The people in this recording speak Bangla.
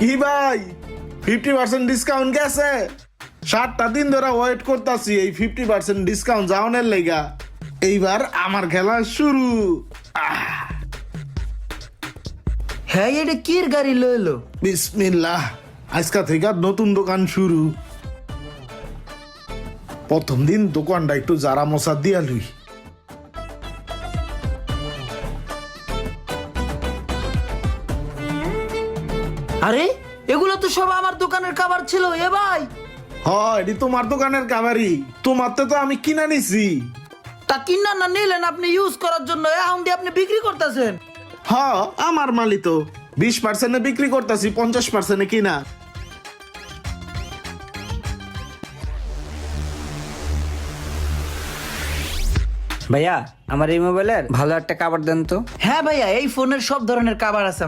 কি ভাই 50% ডিসকাউন্ট গেছে? 7টা দিন ধরে ওয়েট করতেছি এই 50% ডিসকাউন্ট যাওয়ানোর লেগা। এইবার আমার খেলা শুরু। হ্যাঁ এটা কির গাড়ি লইলো? বিসমিল্লাহ, আজকা থেকে নতুন দোকান শুরু। প্রথম দিন দোকানটা একটু জারা মশা দিয়া লুই। আরে এগুলো তো সব আমার দোকানের খাবার ছিল এ ভাই। হয় এটি তোমার দোকানের কাবারি, তোমার তো আমি কিনা নিছি। তা কিনা না নিলেন আপনি ইউজ করার জন্য, এখন দিয়ে আপনি বিক্রি করতেছেন। হ আমার মালি তো 20% বিক্রি করতেছি, 50% কিনা। ভাইয়া আমার এই মোবাইলের ভালো একটা কাভার দেন তো। হ্যাঁ ভাইয়া, এই ফোনের সব ধরনের খাবার আছে।